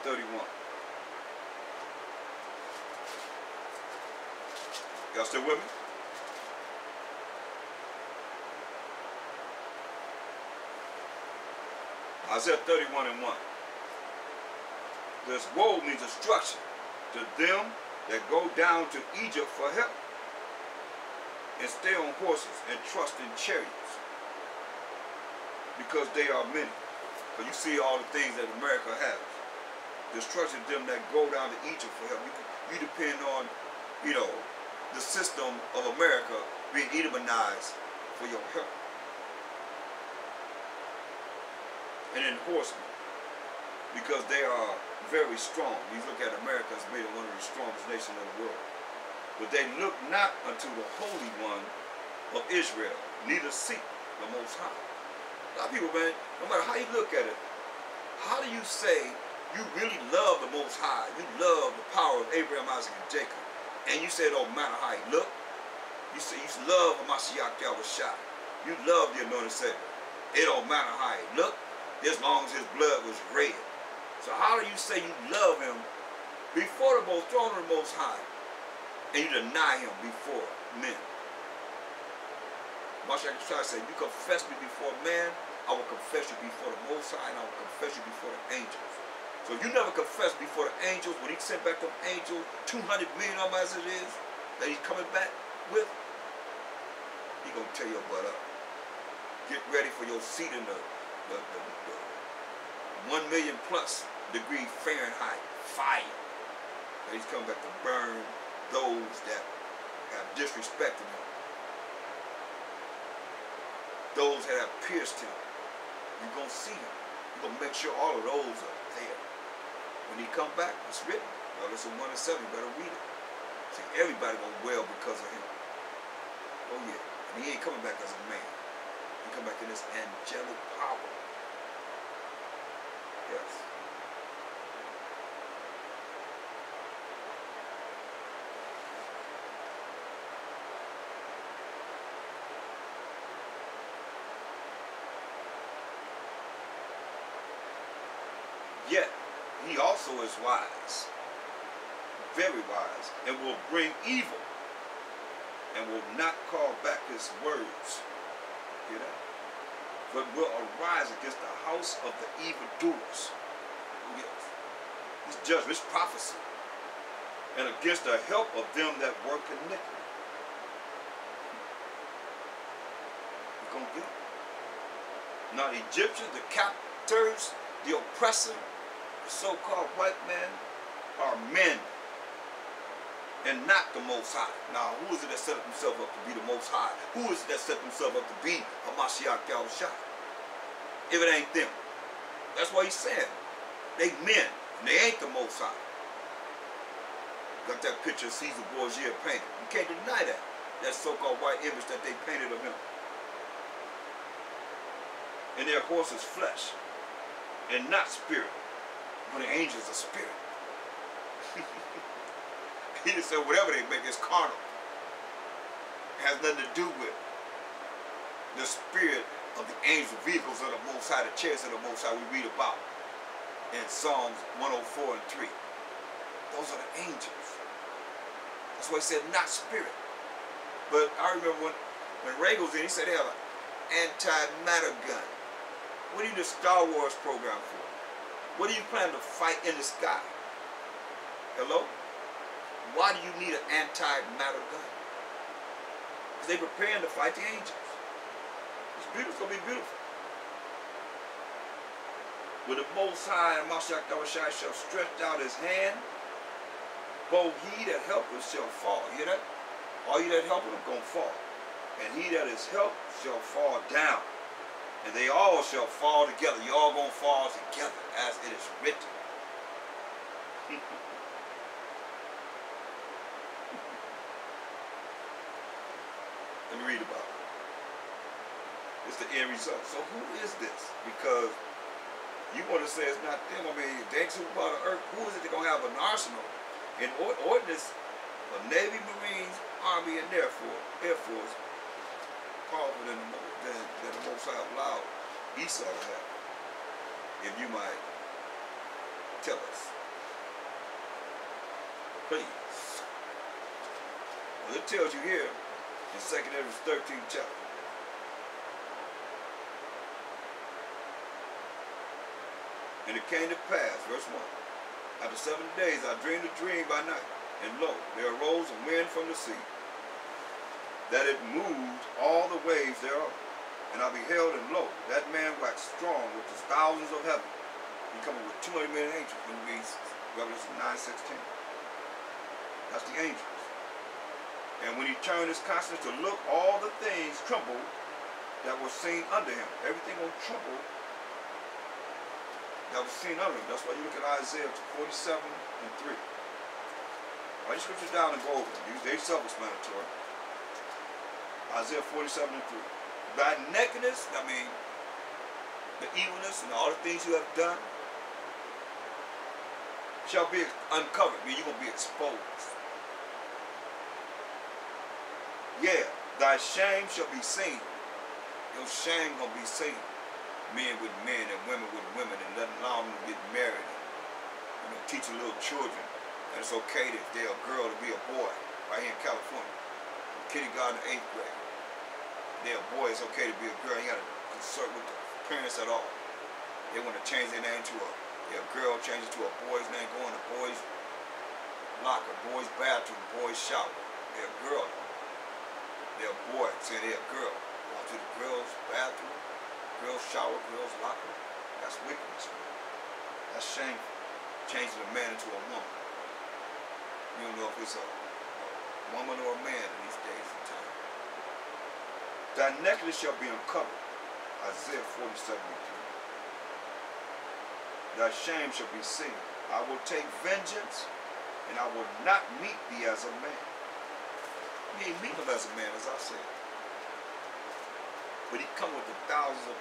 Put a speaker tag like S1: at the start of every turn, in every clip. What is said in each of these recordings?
S1: 31. Y'all still with me? Isaiah 31 and 1. This woe means destruction to them that go down to Egypt for help and stay on horses and trust in chariots, because they are many. Because you see all the things that America has. Destruction to them that go down to Egypt for help. You depend on, the system of America being Edomanized for your help. And enforcement, because they are very strong. You look at America as being one of the strongest nations in the world. But they look not unto the Holy One of Israel, neither seek the Most High. A lot of people, man, no matter how you look at it, how do you say you really love the Most High? You love the power of Abraham, Isaac, and Jacob. And you say it don't matter how you look. You say you love Hamashiach Yahushua. You love the anointed Savior. It don't matter how he look, as long as his blood was red. So how do you say you love him before the throne of the Most High, and you deny him before men? Mashiach Yahushua said, you confess me before man, I will confess you before the Most High, and I will confess you before the angels. So if you never confess before the angels, when he sent back them angels, 200 million of them as it is, that he's coming back with, he's going to tear your butt up. Get ready for your seat in the 1 million plus degree Fahrenheit fire. And he's coming back to burn those that have disrespected him. Those that have pierced him. You're going to see him. You're going to make sure all of those are there. When he come back, it's written. Well, it's in 1 and 7. You better read it. See, everybody going to wail because of him. Oh yeah. And he ain't coming back as a man. He come back in this angelic power. Yes. Yet, he also is wise, very wise, and will bring evil, and will not call back his words. Hear that? But will arise against the house of the evildoers. Yes. It's judgment, it's prophecy. And against the help of them that work iniquity. You're going to get it. Now the Egyptians, the captors, the oppressor, the so-called white man, are men and not the Most High. Now, who is it that set himself up to be the Most High? Who is it that set himself up to be Hamashiach Yahushua? If it ain't them. That's why he's saying they men, and they ain't the Most High. Got that picture of Caesar Borgia painted. You can't deny that. That so-called white image that they painted of him. And their horse is flesh, and not spirit. But the angels are spirit. He just said whatever they make is carnal. It has nothing to do with the spirit of the angel vehicles of the Most High, the chariots of the Most High we read about in Psalms 104 and 3. Those are the angels. That's why he said not spirit. But I remember when Ray goes in, he said they have an anti-matter gun. What do you need a Star Wars program for? What do you plan to fight in the sky? Hello? Why do you need an anti-matter gun? Because they're preparing to fight the angels. It's beautiful. It's going to be beautiful. When the Most High and Mashiach Yahushua shall stretch out his hand, both he that helpeth shall fall. You hear that? All you that helpeth are going to fall. And he that is helped shall fall down. And they all shall fall together. You all going to fall together as it is written. Let me read about it. It's the end result. So who is this? Because you want to say it's not them. I mean, they ain't super part of earth. Who is it that's going to have an arsenal in ordnance of Navy, Marines, Army, and Air Force, powerful than the Most High allowed Esau to have, if you might tell us? Please. Well, it tells you here in 2 Edom 13th chapter. And it came to pass, verse 1. After 7 days I dreamed a dream by night, and lo, there arose a wind from the sea, that it moved all the waves thereof. And I beheld, and lo, that man waxed strong with the thousands of heaven. He coming with 200 million angels when we read Revelation 9:16. That's the angels. And when he turned his countenance to look, all the things trembled that were seen under him. Everything will tremble that was seen under him. That's why you look at Isaiah 47 and 3. Write your scriptures down and go over them. They're self-explanatory. Isaiah 47 and 3. Thy nakedness, I mean, the evilness and all the things you have done, shall be uncovered. I mean, you're going to be exposed. Yeah, thy shame shall be seen. Your shame going to be seen. Men with men and women with women, and letting allow them to get married. And, teaching little children that it's okay if they're a girl to be a boy. Right here in California. Kindergarten, 8th grade. They're a boy, it's okay to be a girl. You got to consult with the parents at all. They want to change their name to a girl, change it to a boy's name, go in the boy's locker, boy's bathroom, boy's shower. They're a girl. They're a boy, say they're a girl. Go to the girl's bathroom, girl's shower, girl's locker. That's wickedness, man. That's shameful. Changing a man into a woman. You don't know if it's a woman or a man in these days and times. Thy necklace shall be uncovered. Isaiah 47 and 3. Thy shame shall be seen. I will take vengeance, and I will not meet thee as a man. He ain't meet him as a man, as I said. But he come with the thousands of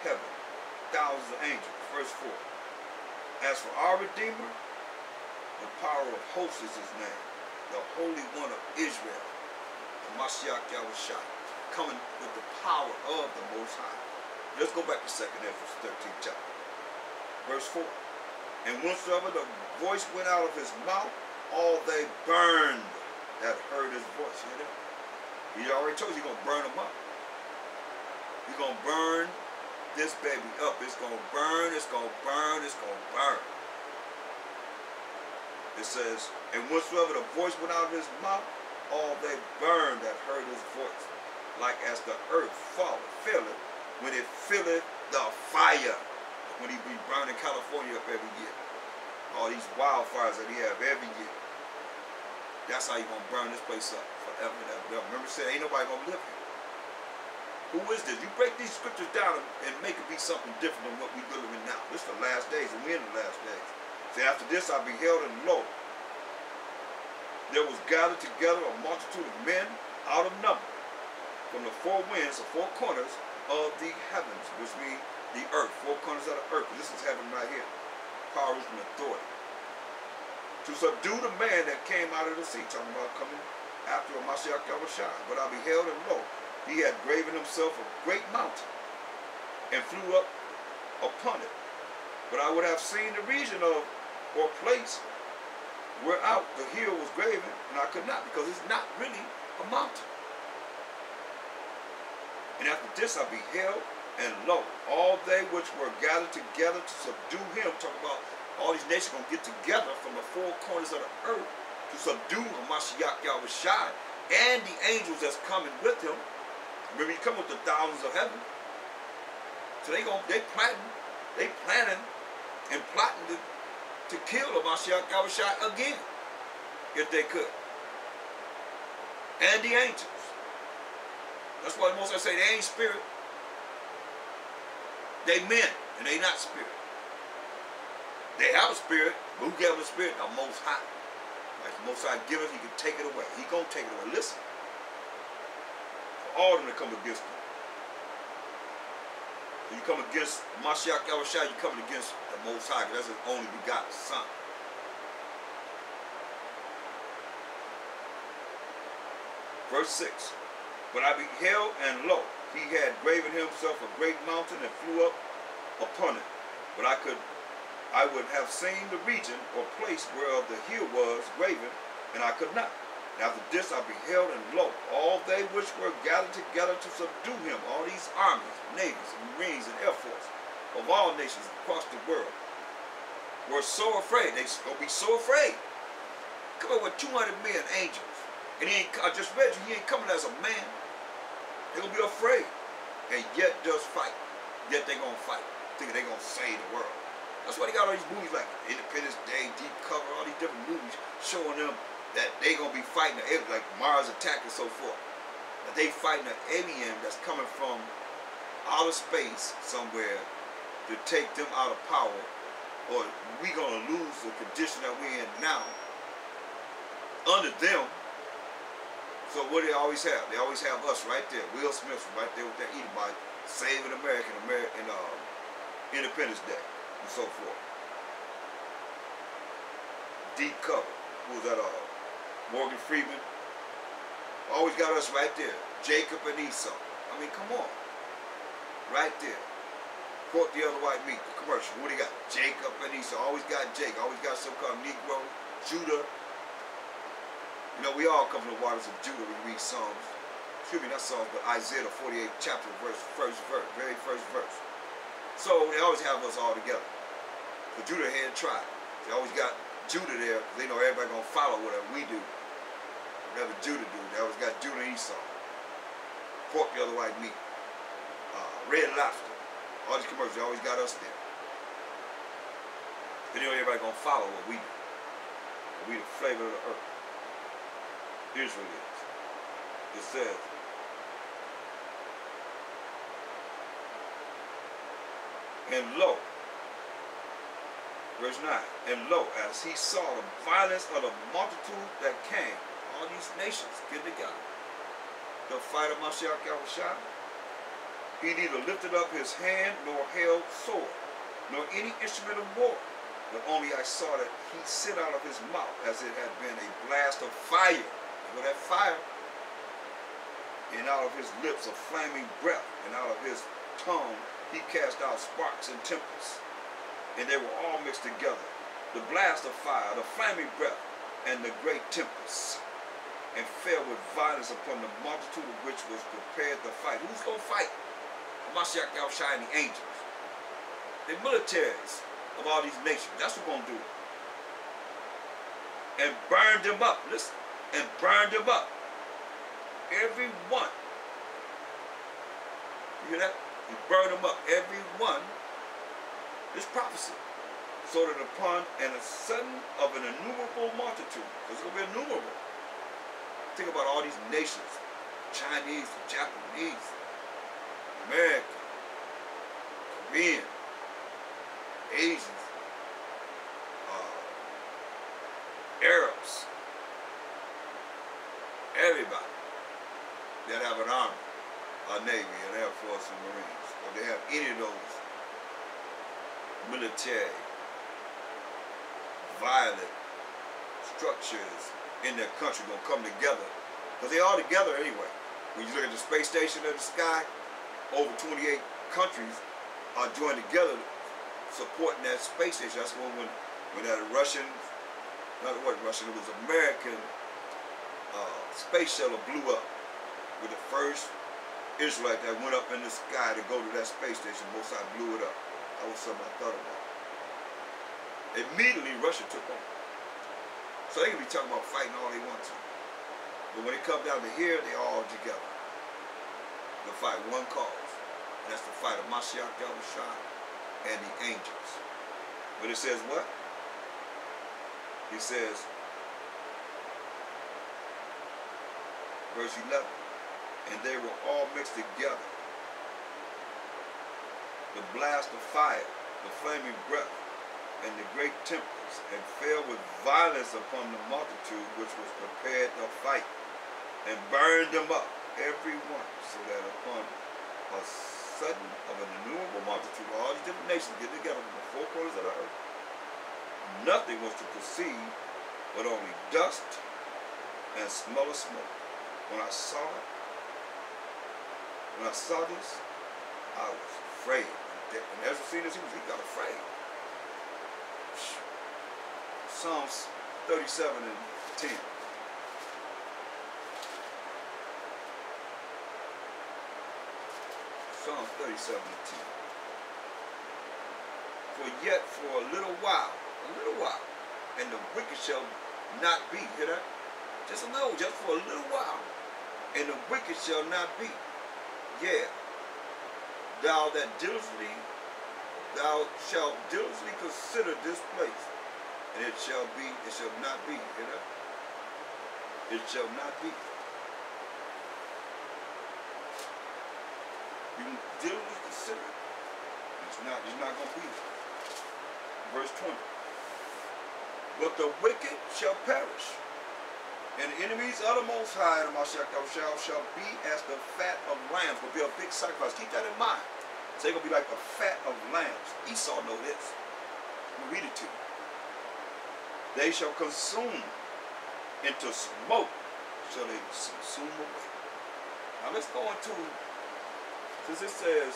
S1: heaven, thousands of angels. Verse 4. As for our Redeemer, the power of hosts is his name, the Holy One of Israel, the Mashiach Yahushua, coming with the power of the Most High. Let's go back to 2 Edom 13th chapter. Verse 4. And whensoever the voice went out of his mouth, all they burned that heard his voice. You know? He already told you he's going to burn them up. He's going to burn this baby up. It's going to burn, it's going to burn, it's going to burn. It says, and whensoever the voice went out of his mouth, all they burned that heard his voice. Like as the earth filleth, when it filleth the fire. When he be burning California up every year. All these wildfires that he have every year. That's how you're going to burn this place up forever and ever. Remember, said, ain't nobody going to live here. Who is this? You break these scriptures down and make it be something different than what we're living in now. This is the last days, and we're in the last days. See, after this I beheld, and lo, there was gathered together a multitude of men out of number from the four winds, the four corners of the heavens, which means the earth, four corners of the earth. This is heaven right here. Power, wisdom, and authority. To subdue the man that came out of the sea, talking about coming after a Mashiach Yahushua. But I beheld, and lo, he had graven himself a great mountain, and flew up upon it. But I would have seen the region of, or place, whereout the hill was graven, and I could not, because it's not really a mountain. And after this I beheld, and lo, all they which were gathered together to subdue him, talking about all these nations going to get together from the four corners of the earth to subdue Mashiach Yahushua and the angels that's coming with him. Remember, he come with the thousands of heaven. So they planning and plotting to kill the Mashiach Yahushua again, if they could. And the angels. That's why the Most High say they ain't spirit. They men, and they not spirit. They have a spirit, but who gave them a spirit? The Most High. Like the Most High give it, he can take it away. He gonna take it away. Listen. For all of them to come against him. When you come against Mashiach Yahushua, you're coming against the Most High, because that's his only begotten Son. Verse 6. But I beheld, and lo, he had graven himself a great mountain, and flew up upon it. But I could I would have seen the region or place where the hill was graven, and I could not. And after this I beheld, and lo, all they which were gathered together to subdue him, all these armies, navies, and marines, and air force of all nations across the world, were so afraid. They gonna be so afraid. Come up with 200 million angels, and he ain't, I just read you, he ain't coming as a man. They're gonna be afraid, and yet does fight. Yet they gonna fight, thinking they gonna save the world. That's why they got all these movies like Independence Day, Deep Cover, all these different movies showing them that they gonna be fighting like Mars Attack and so forth. That they fighting an alien that's coming from outer space somewhere to take them out of power, or we gonna lose the condition that we're in now under them. So what do they always have? They always have us right there. Will Smith right there with that Edomite saving America in Independence Day and so forth. Deep Cover. Who was that? Morgan Freeman. Always got us right there. Jacob and Esau. I mean, come on. Right there. Quote the other white meat, the commercial. What do you got? Jacob and Esau. Always got Jake. Always got some kind of Negro, Judah. You know, we all come from the waters of Judah when we read Psalms. Excuse me, not Psalms, but Isaiah, the 48th chapter, first verse, very first verse. So they always have us all together. The Judah head tribe. They always got Judah there because they know everybody going to follow whatever we do. Whatever Judah do. They always got Judah and Esau. Pork the other white meat. Red Lobster. All these commercials, they always got us there. They know everybody going to follow what we do. We the flavor of the earth. Here's what it is. It says, and lo, verse 9, and lo, as he saw the violence of the multitude that came, all these nations get together, the fight of Mashiach Yahushua, he neither lifted up his hand nor held sword, nor any instrument of war, but only I saw that he sent out of his mouth as it had been a blast of fire. With that fire, and out of his lips a flaming breath, and out of his tongue he cast out sparks and tempests, and they were all mixed together, the blast of fire, the flaming breath, and the great tempest, and fell with violence upon the multitude of which was prepared to fight. Who's going to fight? Mashiach Yahushua and the angels. The militaries of all these nations. That's what's going to do it. And burned them up. Listen. And burned them up. Every one. You hear that? He burned them up. Every one. This prophecy. So that upon and a sudden of an innumerable multitude. It's going to be innumerable. Think about all these nations. Chinese, Japanese, American, Korean, Asians, Arabs. Everybody that have an army, a navy, an air force, and marines, or they have any of those military, violent structures in their country gonna come together, because they all together anyway. When you look at the space station in the sky, over 28 countries are joined together supporting that space station. That's when that Russian, not what Russian, it was American space shuttle blew up with the first Israelite that went up in the sky to go to that space station. Mosai blew it up. That was something I thought about. Immediately Russia took over. So they can be talking about fighting all they want to. But when it comes down to here, they all together. To fight one cause. And that's the fight of Mashiach Yahushua and the angels. But it says what? It says, verse 11, and they were all mixed together. The blast of fire, the flaming breath, and the great tempest, and fell with violence upon the multitude which was prepared to fight, and burned them up, every one, so that upon a sudden of an innumerable multitude, all these different nations get together from the four corners of the earth, nothing was to perceive but only dust and smell of smoke. When I saw it, when I saw this, I was afraid. When Ezra seen this, he got afraid. Psalms 37 and 10. Psalms 37 and 10. For yet for a little while, and the wicked shall not be. Hear that? Just a little, just for a little while, and the wicked shall not be. Yeah, thou shalt diligently consider this place, and it shall not be. Hear that? It shall not be. You can diligently consider it. It's not going to be. Verse 20. But the wicked shall perish, and the enemies of the Most High, the Mashiach shall be as the fat of lambs. Will be a big sacrifice. Keep that in mind. So they're going to be like the fat of lambs. Esau know this. Let me read it to you. They shall consume into smoke, shall they consume away. Now let's go into, since it says,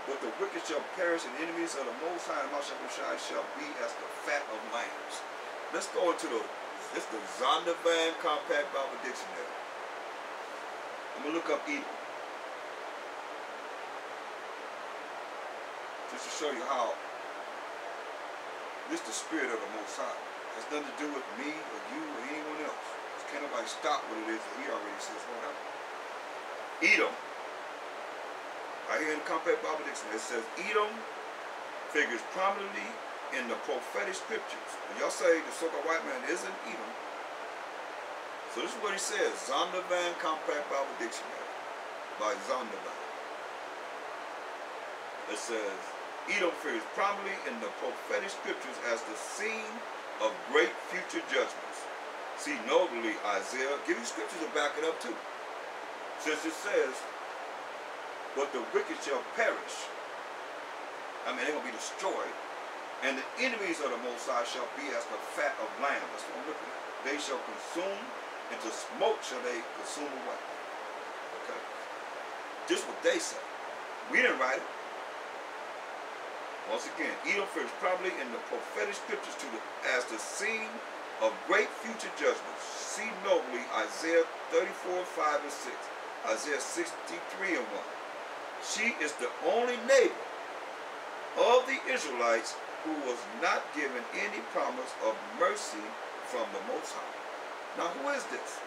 S1: but the wicked shall perish, and enemies of the Most High, and Mashiach shall be as the fat of lambs. Let's go into the Zondervan Compact Bible Dictionary. I'm going to look up Edom. Just to show you how this is the spirit of the Most High. It has nothing to do with me or you or anyone else. Can't nobody stop what it is that he already says whatever. Edom. Right here in the Compact Bible Dictionary, it says Edom figures prominently in the prophetic scriptures. When y'all say the so-called white man isn't Edom. So this is what he says, Zondervan Compact Bible Dictionary by Zondervan. It says, Edom figures prominently in the prophetic scriptures as the scene of great future judgments. See notably Isaiah, give you scriptures to back it up too. Since it says, but the wicked shall perish. I mean, they're going to be destroyed. And the enemies of the Most High shall be as the fat of lamb. That's what I'm looking at. They shall consume, and to smoke shall they consume away. Okay? Just what they say. We didn't write it. Once again, Edom figures probably in the prophetic scriptures as the scene of great future judgments. See notably Isaiah 34, 5 and 6. Isaiah 63 and 1. She is the only neighbor of the Israelites who was not given any promise of mercy from the Most High. Now, who is this?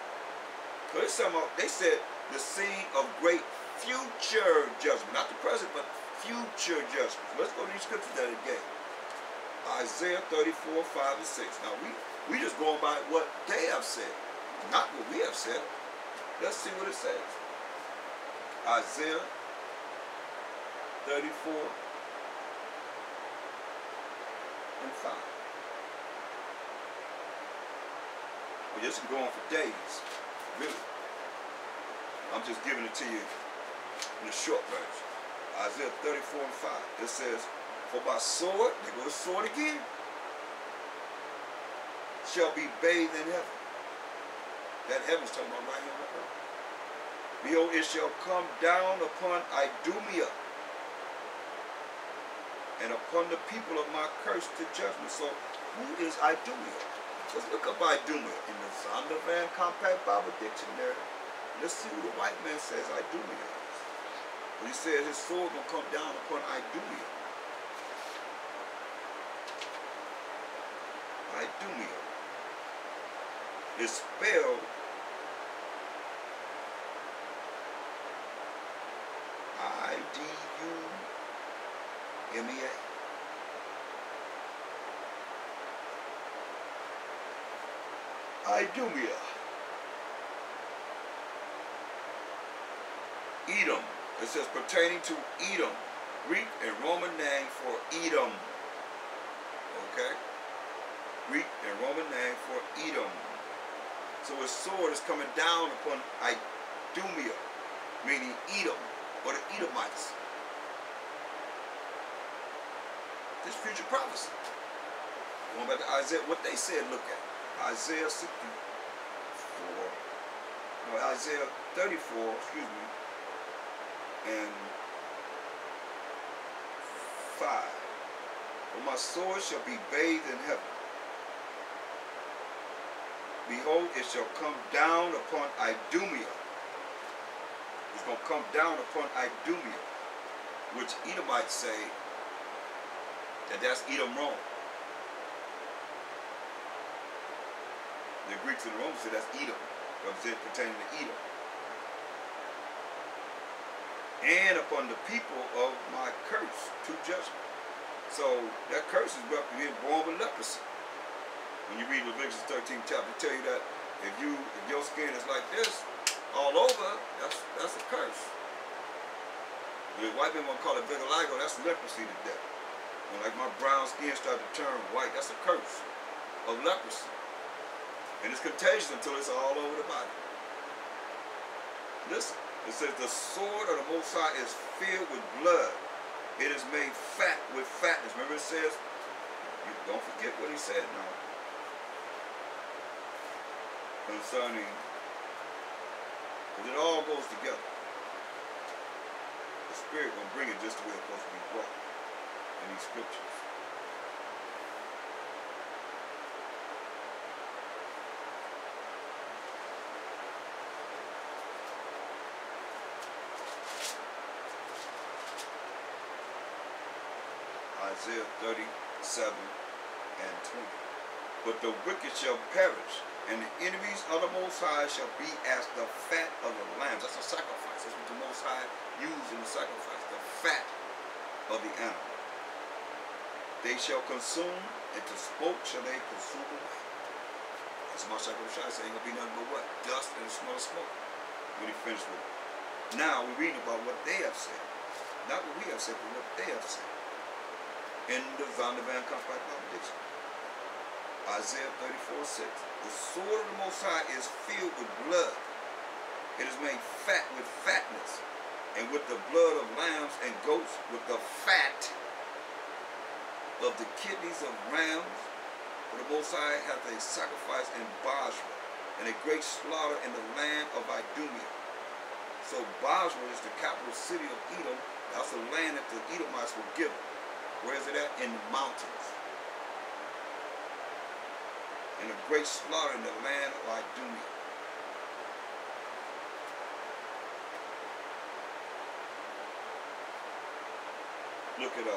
S1: They said the scene of great future judgment. Not the present, but future judgment. Let's go to these scriptures that it gave. Isaiah 34, 5 and 6. Now, we just going by what they have said, not what we have said. Let's see what it says. Isaiah 34 and 5. Well, this can go on for days, really. I'm just giving it to you in a short version. Isaiah 34 and 5. It says, for by sword, there goes sword again, shall be bathed in heaven. That heaven's talking about right here on earth. Behold, it shall come down upon Idumea and upon the people of my curse to judgment. So, who is Idumea? Let's look up Idumea in the Zondervan Compact Bible Dictionary. Let's see who the white man says Idumea is. Well, he says his sword will come down upon Idumea. Idumea is spelled I-D-U-M-E-A. Idumea. Edom. It says pertaining to Edom. Greek and Roman name for Edom. Okay? Greek and Roman name for Edom. So his sword is coming down upon Idumea, meaning Edom, or the Edomites. This future prophecy. Going back to Isaiah, what they said, look at. Isaiah 34, excuse me, and 5. For my sword shall be bathed in heaven, behold, it shall come down upon Idumea. It's going to come down upon Idumea, which Edomites say that that's Edom, Rome. The Greeks and the Romans say that's Edom, pertaining to Edom. And upon the people of my curse to judgment. So that curse is being born with leprosy. When you read Leviticus 13 chapter, it tell you that if your skin is like this all over, that's a curse. The white men want to call it vitiligo, that's leprosy to death. When like my brown skin started to turn white, that's a curse of leprosy. And it's contagious until it's all over the body. Listen, it says the sword of the Most High is filled with blood. It is made fat with fatness. Remember it says, don't forget what he said now. Concerning, because it all goes together. The Spirit will bring it just the way it's supposed to be brought in these scriptures. Isaiah 37 and 20. But the wicked shall perish, and the enemies of the Most High shall be as the fat of the lambs. That's a sacrifice. That's what the Most High used in the sacrifice. The fat of the animal. They shall consume, and to smoke shall they consume away. That's my sacrifice. Ain't gonna be nothing but what? Dust and the smell of smoke. When he finished with it. Now we're reading about what they have said. Not what we have said, but what they have said. In the Van der Van Compact Benediction. Isaiah 34:6. The sword of the Most High is filled with blood. It is made fat with fatness, and with the blood of lambs and goats, with the fat of the kidneys of rams. For the Most High hath a sacrifice in Basra, and a great slaughter in the land of Idumea. So Basra is the capital city of Edom. That's the land that the Edomites were given. Where is it at? In the mountains. And a great slaughter in the land of Idumea. Look at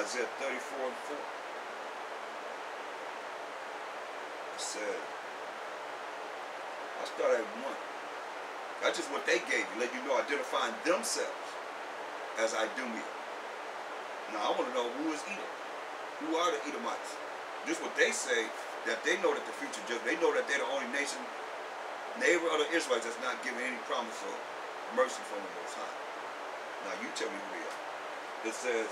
S1: Isaiah 34 and 4. It said, I start at 1. That's just what they gave you, let you know, identifying themselves as Idumea. Now I want to know, who is Edom? Who are the Edomites? Just what they say, that they know that the future judge, they know that they're the only nation, neighbor of the Israelites, that's not giving any promise of mercy from the Most High. Now you tell me who they are. It says,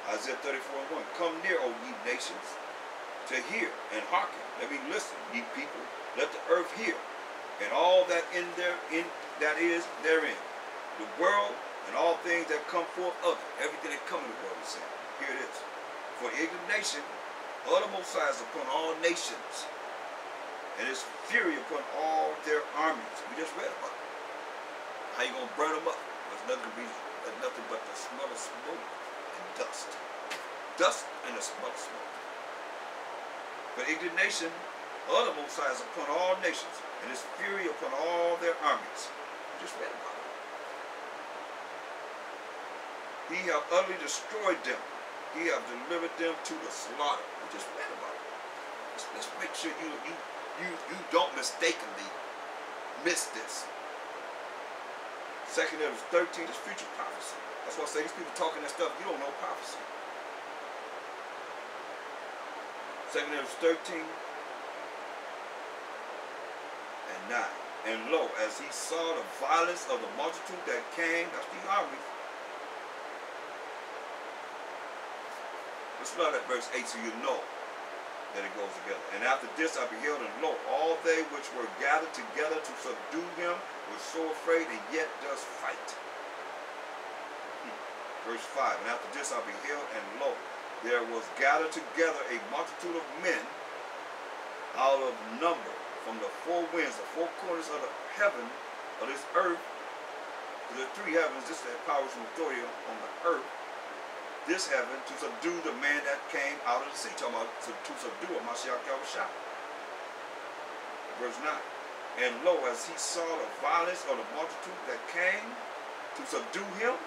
S1: Isaiah 34 and 1, come near, O ye nations, to hear and hearken. Let me listen, ye people. Let the earth hear, and all that that is therein. The world and all things that come forth of it. Everything that come in the world is saying. Here it is. For the indignation of the Most High is upon all nations, and his fury upon all their armies. We just read about it. How you gonna burn them up? There's nothing but the smell of smoke and dust. Dust and the smell of smoke. For the indignation of the Most High is upon all nations, and his fury upon all their armies. We just read about it. He hath utterly destroyed them. He hath delivered them to the slaughter. We just read about it. Let's make sure you don't mistakenly miss this. 2 Edom 13 is future prophecy. That's why I say these people talking that stuff, you don't know prophecy. 2 Edom 13 and 9. And lo, as he saw the violence of the multitude that came, that's the army. Let's start at verse 8 so you know that it goes together. And after this I beheld, and lo, all they which were gathered together to subdue him were so afraid, and yet does fight. Verse 5, and after this I beheld, and lo, there was gathered together a multitude of men out of number from the four winds, the four corners of the heaven, of this earth. The three heavens, this is the powers and authority on the earth. This heaven to subdue the man that came out of the sea. Talking about to subdue a Mashiach Yahushua. Verse 9. And lo, as he saw the violence of the multitude that came to subdue him,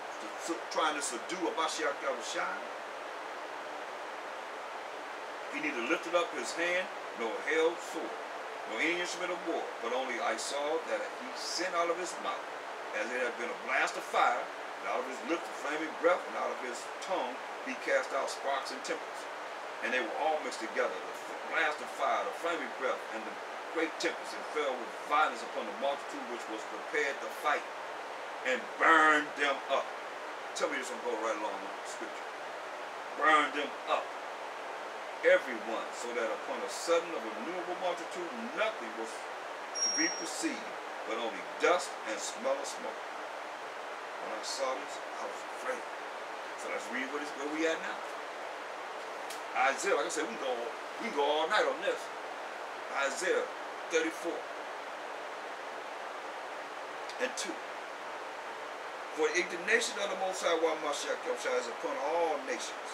S1: trying to subdue Mashiach Yahushua, he neither lifted up his hand nor held sword, nor any instrument of war, but only I saw that he sent out of his mouth, as it had been a blast of fire, and out of his lips a flaming breath, and out of his tongue he cast out sparks and tempest. And they were all mixed together, the blast of fire, the flaming breath, and the great tempest, and fell with violence upon the multitude which was prepared to fight, and burned them up. Tell me this one go right along with the scripture. Burned them up, everyone, so that upon a sudden of innumerable multitude nothing was to be perceived, but only dust and smell of smoke. When I saw this, I was afraid. So let's read where we at now. Isaiah, like I said, we can go all night on this. Isaiah 34 and 2. For the indignation of the Most High Mashiach Yahushua is upon all nations,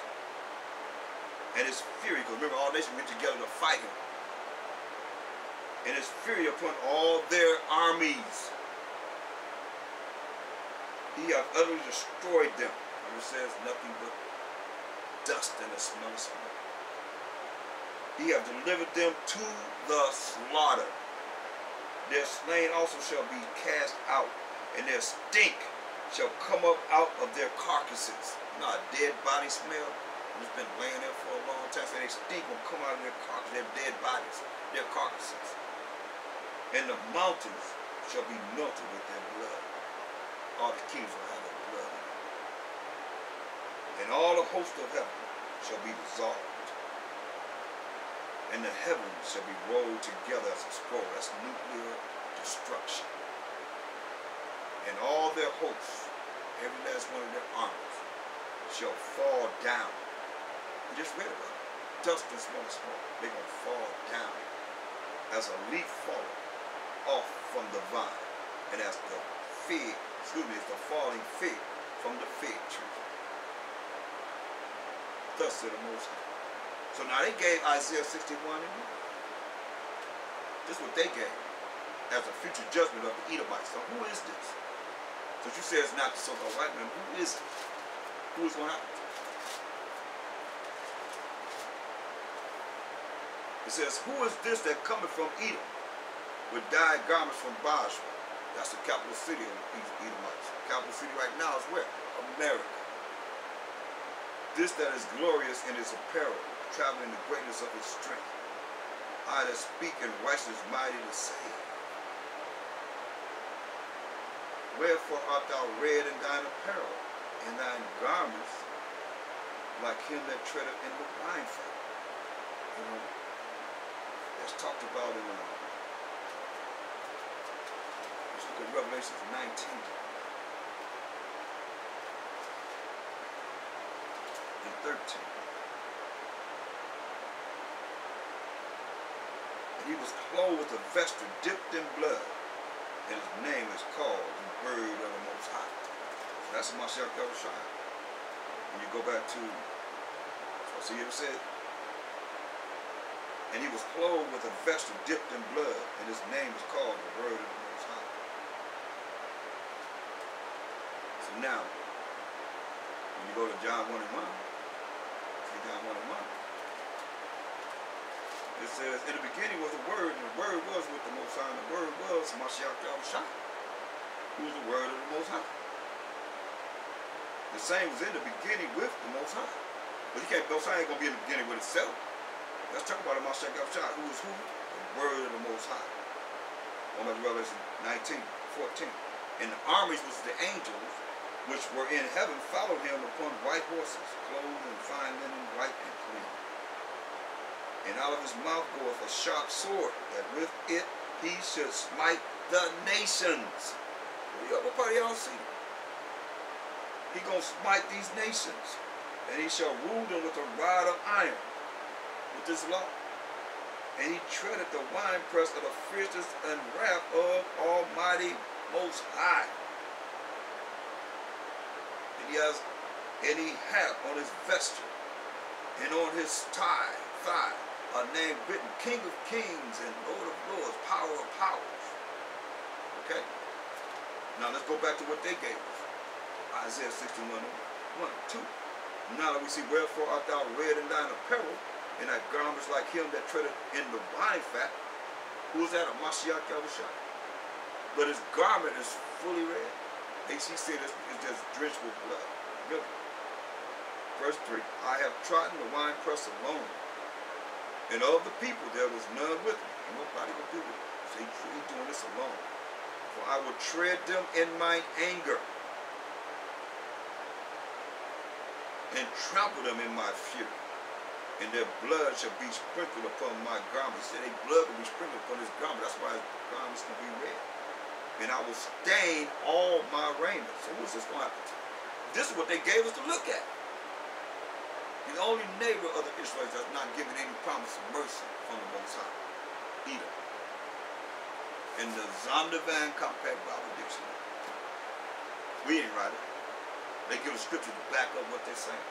S1: and his fury, because remember all nations went together to fight him, and his fury upon all their armies. He hath utterly destroyed them. And it says nothing but dust and the smell of smoke. He hath delivered them to the slaughter. Their slain also shall be cast out, and their stink shall come up out of their carcasses. You know, a dead body smell? It's been laying there for a long time, so they stink will come out of their carcasses, their dead bodies, their carcasses. And the mountains shall be melted with their blood. All the kings will have their blood in them. And all the host of heaven shall be dissolved. And the heavens shall be rolled together as a scroll. That's nuclear destruction. And all their hosts, every last one of their armies, shall fall down. We just read about it. Dust and small smoke. They're going to fall down as a leaf falling off from the vine, and as the fig, as the falling fig from the fig tree. Thus said the Most High. So now they gave Isaiah 61 and 1. This is what they gave as a future judgment of the Edomites. So who is this? So you say it's not the so-called white man. Who is it? Who is going to happen to? It says, who is this that cometh from Edom with dyed garments from Basra? That's the capital city of these Edomites. The capital city right now is where? America. This that is glorious in his apparel, traveling in the greatness of his strength. I that speak in righteousness mighty to save. Wherefore art thou red in thine apparel, and thine garments like him that treadeth in the wine fat? You know, that's talked about in let's look at Revelation 19 and 13. And he was clothed with a vesture dipped in blood, and his name is called the Word of the Most High. So that's Mashiach Yahushua. When you go back to, see what it said? And he was clothed with a vesture dipped in blood, and his name is called the Word of the Most High. So now, when you go to John 1 and 1, see John 1 and 1, it says, in the beginning was the Word, and the Word was with the Most High, and the Word was Mashiach Yahushua, who is the Word of the Most High. The same was in the beginning with the Most High. But you can't, Most High ain't going to be in the beginning with itself. Let's talk about the Mashiach Yahushua, who is who? The Word of the Most High. On Revelation 19, 14. And the armies, which the angels, which were in heaven, followed him upon white horses, clothed in fine linen, white and clean. And out of his mouth goeth a sharp sword, that with it he should smite the nations. What part of y'all see? He gonna smite these nations, and he shall rule them with a rod of iron, with this law. And he treadeth the winepress of the fierceness and wrath of Almighty Most High. And he hath on his vesture and on his thigh a name written, King of Kings and Lord of Lords, Power of Powers. Okay? Now let's go back to what they gave us. Isaiah 61, 1, 2. Now that we see, wherefore art thou red in thine apparel, and thy garments like him that treadeth in the wine fat. Who is that? A Mashiach Yahushua. But his garment is fully red. AC said it's just drenched with blood. Milk. Verse 3. I have trodden the winepress alone, and of the people there was none with me. And nobody will do it. So he's doing this alone. For I will tread them in mine anger, and trample them in my fury. And their blood shall be sprinkled upon my garments. He said their blood will be sprinkled upon his garment. That's why his garments can be red. And I will stain all my raiment. So what's this going to happen to? This is what they gave us to look at. The only neighbor of the Israelites that's not given any promise of mercy from the Most High. Edom. In the Zondervan Compact Bible Dictionary. We ain't write it. They give a scripture to back up what they're saying.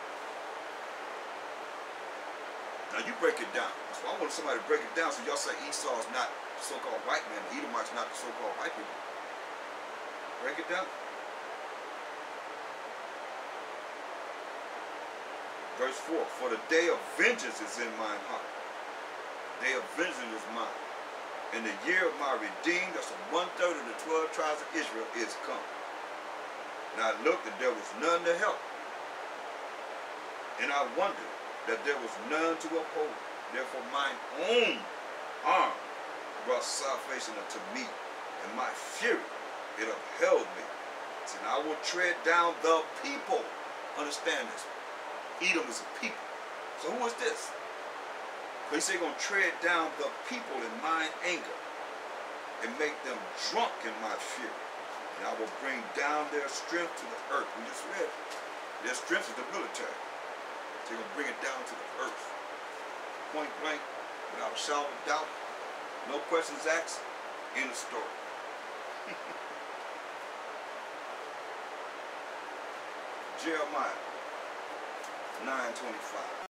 S1: Now you break it down. That's why I want somebody to break it down so y'all say Esau's not the so-called white man, the Edomites not the so-called white people. Break it down. Verse 4, for the day of vengeance is in mine heart. The day of vengeance is mine. And the year of my redeemed, that's 1/3 of the 12 tribes of Israel, is come. And I looked, and there was none to help. And I wondered that there was none to uphold. Therefore mine own arm brought salvation unto me, and my fury, it upheld me. And I will tread down the people. Understand this. Edom is a people. So who is this? But he said he's going to tread down the people in mine anger, and make them drunk in my fury. And I will bring down their strength to the earth. We just read it. Their strength is the military. So you're going to bring it down to the earth. Point blank, without a shadow of doubt. No questions asked. End of story. Jeremiah 9:25.